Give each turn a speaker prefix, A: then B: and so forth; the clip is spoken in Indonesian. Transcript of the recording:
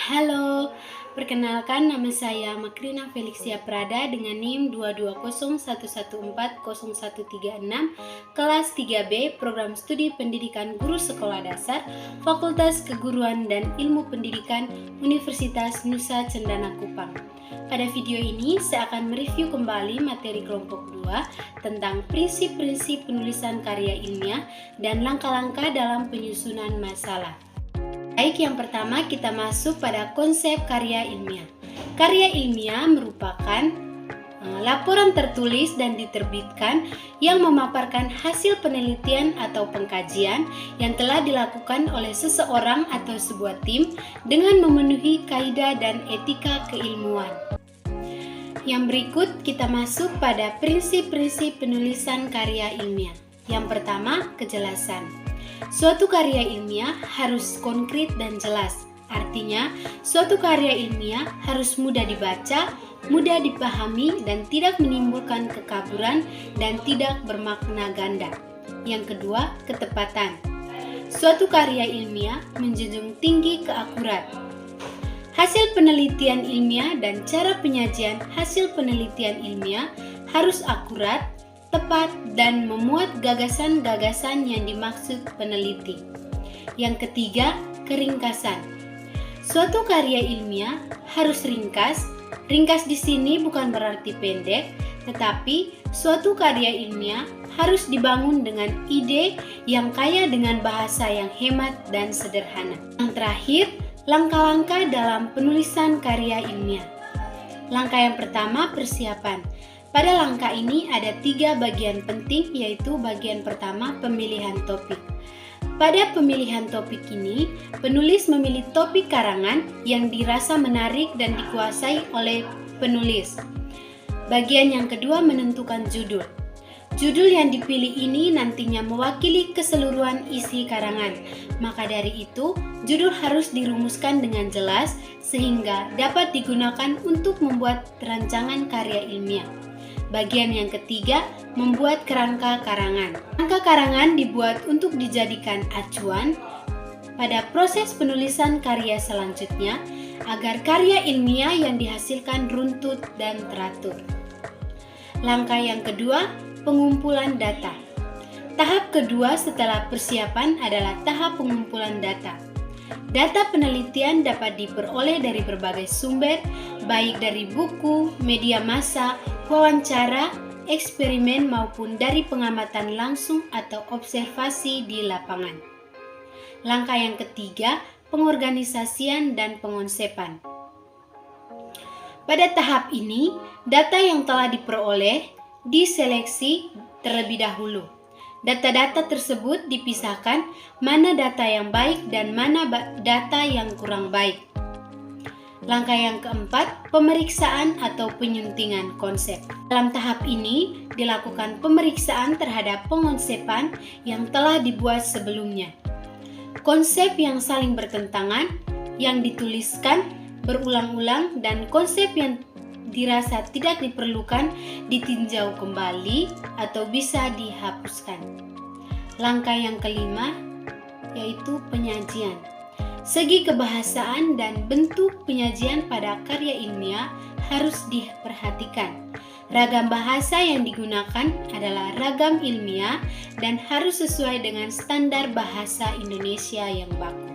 A: Halo, perkenalkan nama saya Makrina Felixia Prada dengan NIM 22011140136, kelas 3B, Program Studi Pendidikan Guru Sekolah Dasar, Fakultas Keguruan dan Ilmu Pendidikan, Universitas Nusa Cendana Kupang. Pada video ini, saya akan mereview kembali materi kelompok 2 tentang prinsip-prinsip penulisan karya ilmiah dan langkah-langkah dalam penyusunan masalah. Baik, yang pertama kita masuk pada konsep karya ilmiah. Karya ilmiah merupakan laporan tertulis dan diterbitkan yang memaparkan hasil penelitian atau pengkajian yang telah dilakukan oleh seseorang atau sebuah tim dengan memenuhi kaidah dan etika keilmuan. Yang berikut kita masuk pada prinsip-prinsip penulisan karya ilmiah. Yang pertama, kejelasan. Suatu karya ilmiah harus konkret dan jelas. Artinya, suatu karya ilmiah harus mudah dibaca, mudah dipahami, dan tidak menimbulkan kekaburan dan tidak bermakna ganda. Yang kedua, ketepatan. Suatu karya ilmiah menjunjung tinggi keakurat. Hasil penelitian ilmiah dan cara penyajian hasil penelitian ilmiah harus akurat, tepat, dan memuat gagasan-gagasan yang dimaksud peneliti. Yang ketiga, keringkasan. Suatu karya ilmiah harus ringkas. Ringkas di sini bukan berarti pendek, tetapi suatu karya ilmiah harus dibangun dengan ide yang kaya dengan bahasa yang hemat dan sederhana. Yang terakhir, langkah-langkah dalam penulisan karya ilmiah. Langkah yang pertama, persiapan. Pada langkah ini ada 3 bagian penting, yaitu bagian pertama, pemilihan topik. Pada pemilihan topik ini, penulis memilih topik karangan yang dirasa menarik dan dikuasai oleh penulis. Bagian yang kedua, menentukan judul. Judul yang dipilih ini nantinya mewakili keseluruhan isi karangan. Maka dari itu, judul harus dirumuskan dengan jelas sehingga dapat digunakan untuk membuat rancangan karya ilmiah. Bagian yang ketiga, membuat kerangka karangan. Kerangka karangan dibuat untuk dijadikan acuan pada proses penulisan karya selanjutnya agar karya ilmiah yang dihasilkan runtut dan teratur. Langkah yang kedua, pengumpulan data. Tahap kedua setelah persiapan adalah tahap pengumpulan data. Data penelitian dapat diperoleh dari berbagai sumber, baik dari buku, media massa, wawancara, eksperimen maupun dari pengamatan langsung atau observasi di lapangan. Langkah yang ketiga, pengorganisasian dan pengonsepan. Pada tahap ini, data yang telah diperoleh diseleksi terlebih dahulu. Data-data tersebut dipisahkan mana data yang baik dan mana data yang kurang baik. Langkah yang keempat, pemeriksaan atau penyuntingan konsep. Dalam tahap ini dilakukan pemeriksaan terhadap pengonsepan yang telah dibuat sebelumnya. Konsep yang saling bertentangan, yang dituliskan berulang-ulang, dan konsep yang dirasa tidak diperlukan ditinjau kembali atau bisa dihapuskan. Langkah yang kelima yaitu penyajian. Segi kebahasaan dan bentuk penyajian pada karya ilmiah harus diperhatikan. Ragam bahasa yang digunakan adalah ragam ilmiah dan harus sesuai dengan standar bahasa Indonesia yang baku.